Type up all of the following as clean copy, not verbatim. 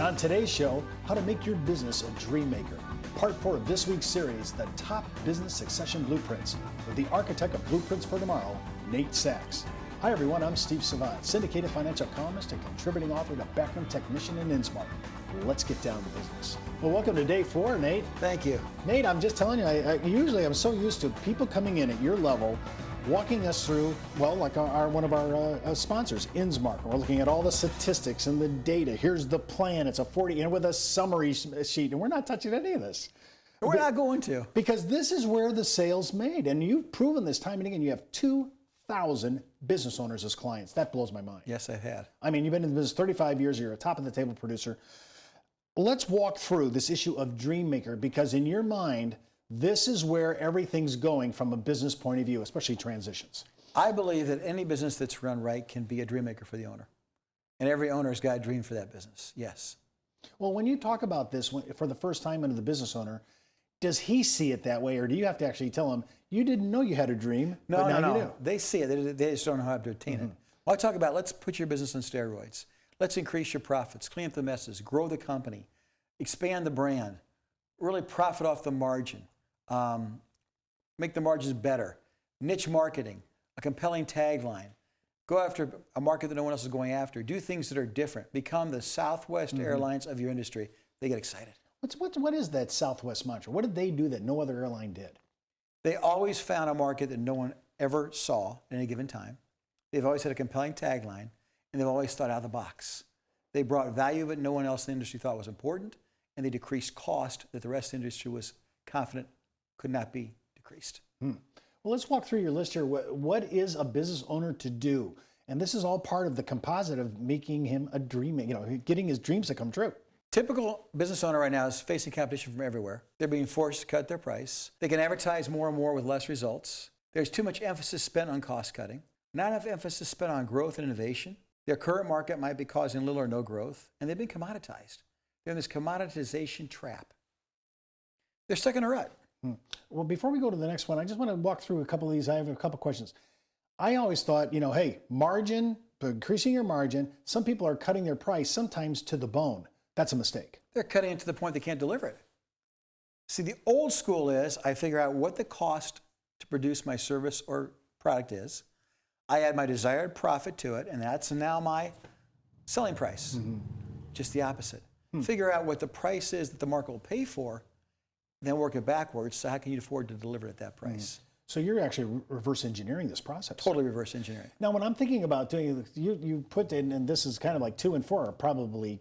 On today's show, how to make your business a dream maker. Part 4 of this week's series, the top business succession blueprints, with the architect of Blueprints for Tomorrow, Nate Sachs. Hi everyone, I'm Steve Savant, syndicated financial columnist and contributing author to Backroom Technician and InSmart. Let's get down to business. Well, welcome to day 4, Nate. Thank you. Nate, I'm just telling you, I'm so used to people coming in at your level, walking us through, well, like one of our sponsors, InSmart. We're looking at all the statistics and the data. Here's the plan. It's a 40, and with a summary sheet, and we're not touching any of this. We're not going to. Because this is where the sale's made, and you've proven this time and again. You have 2,000 business owners as clients. That blows my mind. Yes, I've had. I mean, you've been in the business 35 years. You're a top-of-the-table producer. Let's walk through this issue of dream maker, because in your mind, this is where everything's going from a business point of view, especially transitions. I believe that any business that's run right can be a dream maker for the owner. And every owner's got a dream for that business, yes. Well, when you talk about this for the first time into the business owner, does he see it that way, or do you have to actually tell him, you didn't know you had a dream, but now you do? They see it, they just don't know how to attain it. Well, I talk about, let's put your business on steroids. Let's increase your profits, clean up the messes, grow the company, expand the brand, really profit off the margin. Make the margins better, niche marketing, a compelling tagline, go after a market that no one else is going after, do things that are different, become the Southwest Airlines of your industry. They get excited. What is that Southwest mantra? What did they do that no other airline did? They always found a market that no one ever saw at any given time. They've always had a compelling tagline, and they've always thought out of the box. They brought value that no one else in the industry thought was important, and they decreased cost that the rest of the industry was confident could not be decreased. Well, let's walk through your list here. What is a business owner to do? And this is all part of the composite of making him a dream, getting his dreams to come true. Typical business owner right now is facing competition from everywhere. They're being forced to cut their price. They can advertise more and more with less results. There's too much emphasis spent on cost cutting. Not enough emphasis spent on growth and innovation. Their current market might be causing little or no growth, and they've been commoditized. They're in this commoditization trap. They're stuck in a rut. Well, before we go to the next one, I just want to walk through a couple of these. I have a couple questions. I always thought, hey, margin, increasing your margin, some people are cutting their price sometimes to the bone. That's a mistake. They're cutting it to the point they can't deliver it. See, the old school is I figure out what the cost to produce my service or product is. I add my desired profit to it, and that's now my selling price. Just the opposite. Figure out what the price is that the market will pay for, then work it backwards. So how can you afford to deliver at that price? So you're actually reverse engineering this process. Totally reverse engineering. Now, when I'm thinking about doing, you put in, and this is kind of like 2 and 4 are probably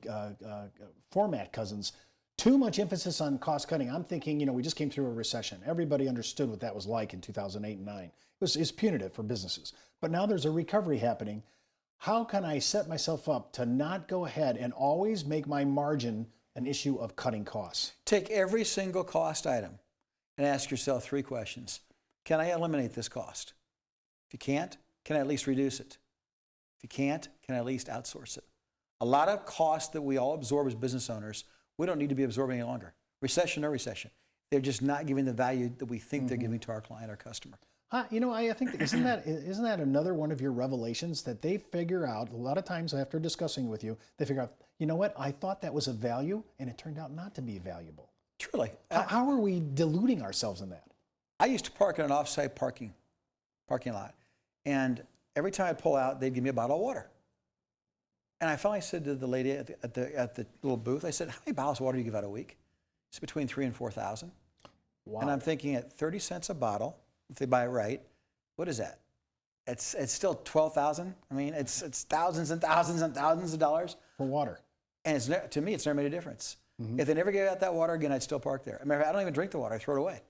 format cousins, too much emphasis on cost cutting. I'm thinking, we just came through a recession. Everybody understood what that was like in 2008 and 9. It's punitive for businesses. But now there's a recovery happening. How can I set myself up to not go ahead and always make my margin an issue of cutting costs? Take every single cost item and ask yourself 3 questions. Can I eliminate this cost? If you can't, can I at least reduce it? If you can't, can I at least outsource it? A lot of costs that we all absorb as business owners, we don't need to be absorbing any longer. Recession or recession. They're just not giving the value that we think they're giving to our client, our customer. I think, isn't that another one of your revelations that they figure out, a lot of times after discussing with you, they figure out, you know what, I thought that was a value, and it turned out not to be valuable. Truly. How are we deluding ourselves in that? I used to park in an off-site parking lot, and every time I'd pull out, they'd give me a bottle of water. And I finally said to the lady at the little booth, I said, how many bottles of water do you give out a week? It's between 3,000 and 4,000. Wow. And I'm thinking at 30 cents a bottle, if they buy it right, what is that? It's still 12,000. I mean, it's thousands and thousands and thousands of dollars for water. And to me, it's never made a difference. If they never gave out that water again, I'd still park there. I don't even drink the water. I throw it away.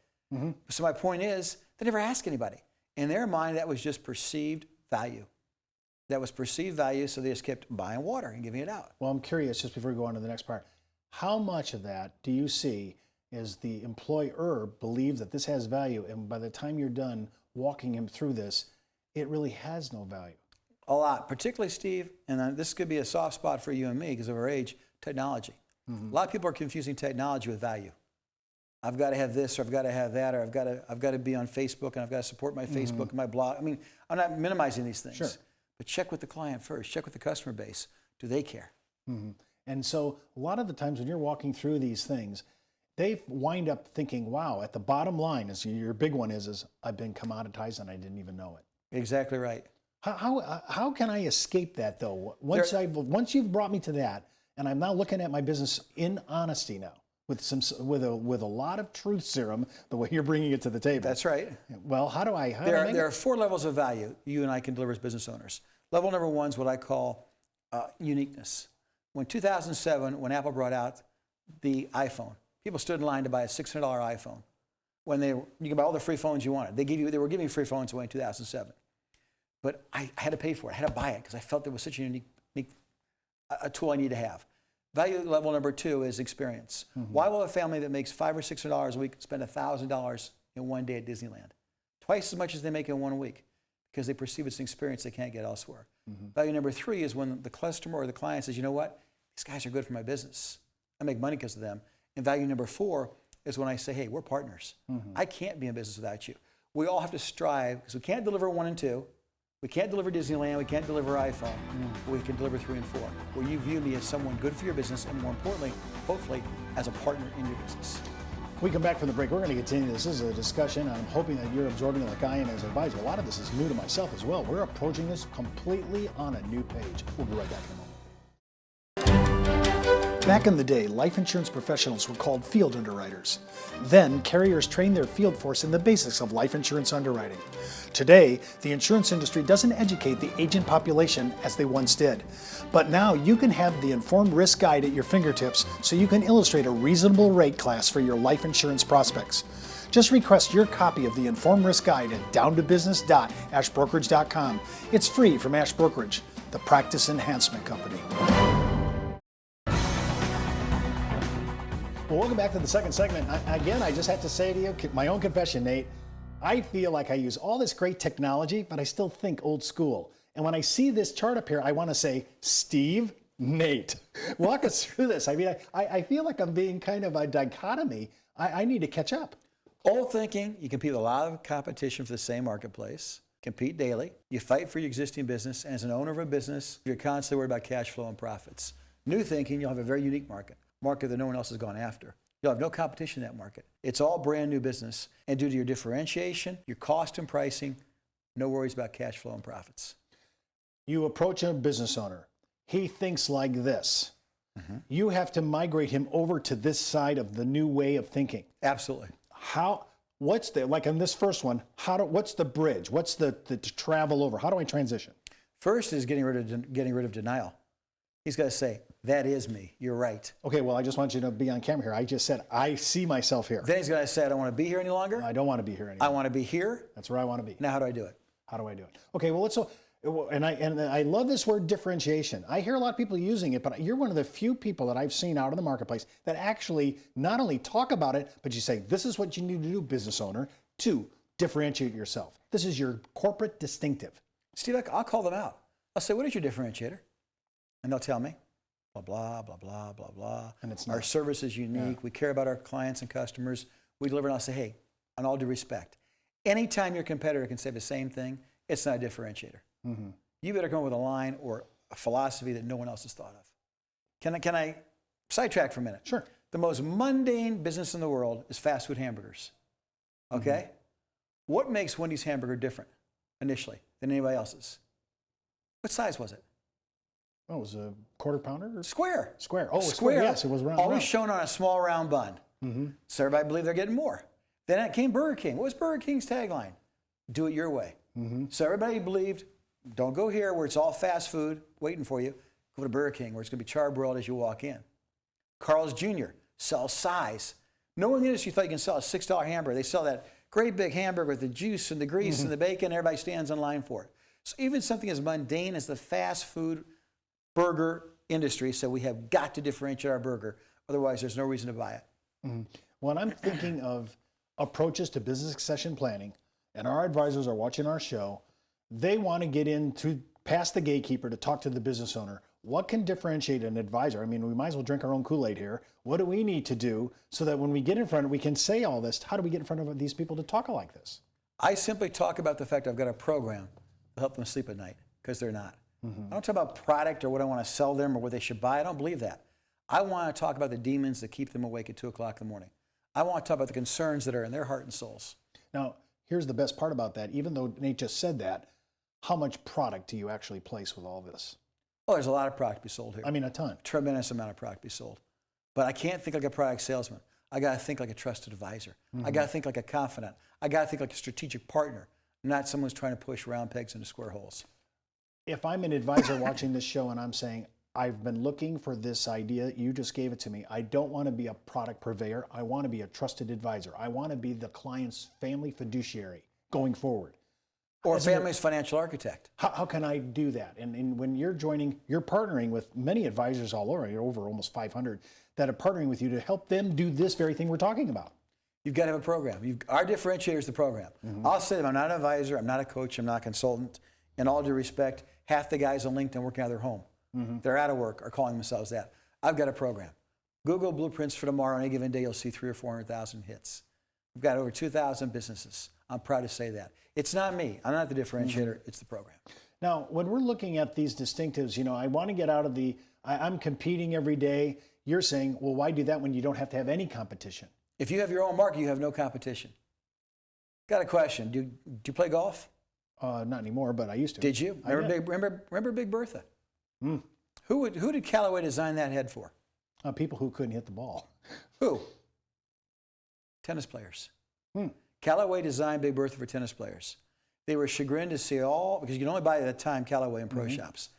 So my point is, they never ask anybody. In their mind, that was just perceived value. That was perceived value, so they just kept buying water and giving it out. Well, I'm curious, just before we go on to the next part, how much of that do you see is the employer believe that this has value, and by the time you're done walking him through this, it really has no value? A lot, particularly, Steve, and this could be a soft spot for you and me because of our age, technology. A lot of people are confusing technology with value. I've got to have this, or I've got to have that, or I've got to be on Facebook, and I've got to support my Facebook and my blog. I mean, I'm not minimizing these things, but check with the client first. Check with the customer base. Do they care? And so a lot of the times when you're walking through these things, they wind up thinking, wow, at the bottom line is your big one is I've been commoditized and I didn't even know it. Exactly right. How can I escape that though? Once you've brought me to that, and I'm now looking at my business in honesty now, with a lot of truth serum, the way you're bringing it to the table. That's right. Well, There are 4 levels of value you and I can deliver as business owners. Level number 1 is what I call uniqueness. When 2007, when Apple brought out the iPhone, people stood in line to buy a $600 iPhone. You can buy all the free phones you wanted. They were giving free phones away in 2007. But I had to pay for it. I had to buy it because I felt it was such a unique a tool I need to have. Value level number 2 is experience. Why will a family that makes $500 or $600 a week spend $1,000 in one day at Disneyland? Twice as much as they make in 1 week, because they perceive it's an experience they can't get elsewhere. Value number 3 is when the customer or the client says, you know what, these guys are good for my business. I make money because of them. And value number 4 is when I say, hey, we're partners. I can't be in business without you. We all have to strive, because we can't deliver 1 and 2. We can't deliver Disneyland, we can't deliver iPhone, but we can deliver 3 and 4. Where you view me as someone good for your business, and more importantly, hopefully, as a partner in your business. We come back from the break. We're going to continue. This is a discussion. I'm hoping that you're absorbing it like I am as an advisor. A lot of this is new to myself as well. We're approaching this completely on a new page. We'll be right back in a moment. Back in the day, life insurance professionals were called field underwriters. Then, carriers trained their field force in the basics of life insurance underwriting. Today, the insurance industry doesn't educate the agent population as they once did. But now you can have the Informed Risk Guide at your fingertips so you can illustrate a reasonable rate class for your life insurance prospects. Just request your copy of the Informed Risk Guide at downtobusiness.ashbrokerage.com. It's free from Ash Brokerage, the practice enhancement company. Well, welcome back to the second segment. Again, I just have to say to you, my own confession, Nate, I feel like I use all this great technology, but I still think old school. And when I see this chart up here, I want to say, Steve, Nate, walk us through this. I mean, I feel like I'm being kind of a dichotomy. I need to catch up. Old thinking, you compete with a lot of competition for the same marketplace. Compete daily. You fight for your existing business. And as an owner of a business, you're constantly worried about cash flow and profits. New thinking, you'll have a very unique market that no one else has gone after. You'll have no competition in that market. It's all brand new business. And due to your differentiation, your cost and pricing, no worries about cash flow and profits. You approach a business owner. He thinks like this. You have to migrate him over to this side of the new way of thinking. Absolutely. Like on this first one, what's the bridge? What's the travel over? How do I transition? First is getting rid of denial. He's got to say, that is me. You're right. Okay, well, I just want you to be on camera here. I just said, I see myself here. Then he's going to say, I don't want to be here any longer. I don't want to be here anymore. I want to be here. That's where I want to be. Now, how do I do it? How do I do it? Okay, well, I love this word differentiation. I hear a lot of people using it, but you're one of the few people that I've seen out in the marketplace that actually not only talk about it, but you say, this is what you need to do, business owner, to differentiate yourself. This is your corporate distinctive. Steve, I'll call them out. I'll say, what is your differentiator? And they'll tell me, blah, blah, blah, blah, blah, blah. And it's our service is unique. Yeah. We care about our clients and customers. We deliver, and I'll say, hey, in all due respect, anytime your competitor can say the same thing, it's not a differentiator. You better come up with a line or a philosophy that no one else has thought of. Can I sidetrack for a minute? Sure. The most mundane business in the world is fast food hamburgers. Okay? What makes Wendy's hamburger different initially than anybody else's? What size was it? Oh, it was a quarter pounder? Or? Square. Square. Oh, square. Yes, it was round. Always shown on a small round bun. So everybody believed they're getting more. Then it came Burger King. What was Burger King's tagline? Do it your way. So everybody believed, don't go here where it's all fast food waiting for you. Go to Burger King where it's going to be charbroiled as you walk in. Carl's Jr. sells size. No one in the industry thought you can sell a $6 hamburger. They sell that great big hamburger with the juice and the grease and the bacon. Everybody stands in line for it. So even something as mundane as the fast food burger industry said we have got to differentiate our burger. Otherwise, there's no reason to buy it. When I'm thinking of approaches to business succession planning, and our advisors are watching our show, they want to get past the gatekeeper to talk to the business owner. What can differentiate an advisor? I mean, we might as well drink our own Kool-Aid here. What do we need to do so that when we get in front, we can say all this? How do we get in front of these people to talk like this? I simply talk about the fact I've got a program to help them sleep at night, because they're not. I don't talk about product or what I want to sell them or what they should buy. I don't believe that. I want to talk about the demons that keep them awake at 2 o'clock in the morning. I want to talk about the concerns that are in their heart and souls. Now, here's the best part about that. Even though Nate just said that, how much product do you actually place with all this? Oh, there's a lot of product to be sold here. I mean, a ton. Tremendous amount of product to be sold. But I can't think like a product salesman. I got to think like a trusted advisor. I got to think like a confidant. I got to think like a strategic partner, not someone who's trying to push round pegs into square holes. If I'm an advisor watching this show and I'm saying, I've been looking for this idea, you just gave it to me. I don't want to be a product purveyor. I want to be a trusted advisor. I want to be the client's family fiduciary going forward. Or family's financial architect. How can I do that? And when you're partnering with many advisors all over almost 500, that are partnering with you to help them do this very thing we're talking about. You've got to have a program. Our differentiator is the program. I'll say that I'm not an advisor, I'm not a coach, I'm not a consultant. In all due respect, half the guys on LinkedIn working out of their home. They're out of work, are calling themselves that. I've got a program. Google Blueprints for Tomorrow. On any given day, you'll see 300,000 or 400,000 hits. We've got over 2,000 businesses. I'm proud to say that. It's not me. I'm not the differentiator. It's the program. Now, when we're looking at these distinctives, I want to get out of I'm competing every day. You're saying, well, why do that when you don't have to have any competition? If you have your own market, you have no competition. Got a question. Do you play golf? Not anymore, but I used to. Did you? Remember Big Bertha? Who did Callaway design that head for? People who couldn't hit the ball. Who? Tennis players. Callaway designed Big Bertha for tennis players. They were chagrined to see because you could only buy at that time Callaway in pro shops.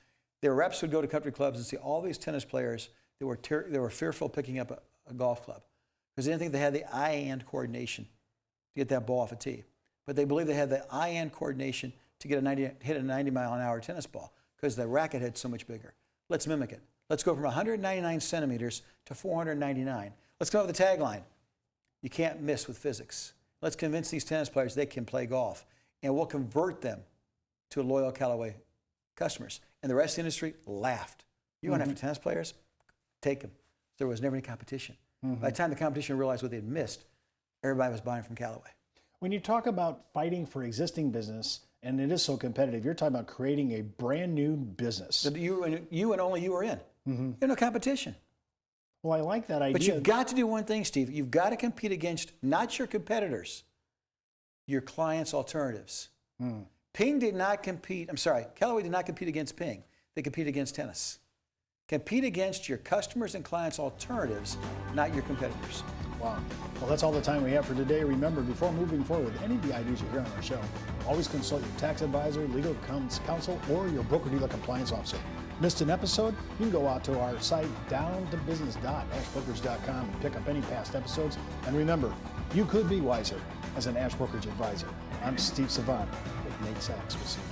Their reps would go to country clubs and see all these tennis players that were fearful of picking up a golf club because they didn't think they had the eye-hand coordination to get that ball off a tee. But they believed they had the eye-hand coordination to hit a 90-mile-an-hour tennis ball because the racket head's so much bigger. Let's mimic it. Let's go from 199 centimeters to 499. Let's come up with a tagline. You can't miss with physics. Let's convince these tennis players they can play golf, and we'll convert them to loyal Callaway customers. And the rest of the industry laughed. You want after tennis players? Take them. There was never any competition. By the time the competition realized what they'd missed, everybody was buying from Callaway. When you talk about fighting for existing business, and it is so competitive, you're talking about creating a brand new business. That you and only you are in. There's no competition. Well, I like that idea. But you've got to do one thing, Steve. You've got to compete against not your competitors, your clients' alternatives. Ping did not compete. Callaway did not compete against Ping. They competed against tennis. Compete against your customers and clients' alternatives, not your competitors. Wow. Well, that's all the time we have for today. Remember, before moving forward with any of the ideas you hear on our show, always consult your tax advisor, legal counsel, or your broker-dealer compliance officer. Missed an episode? You can go out to our site, downtobusiness.ashbrokerage.com, and pick up any past episodes. And remember, you could be wiser as an Ash Brokerage advisor. I'm Steve Savant with Nate Sachs. We'll see you.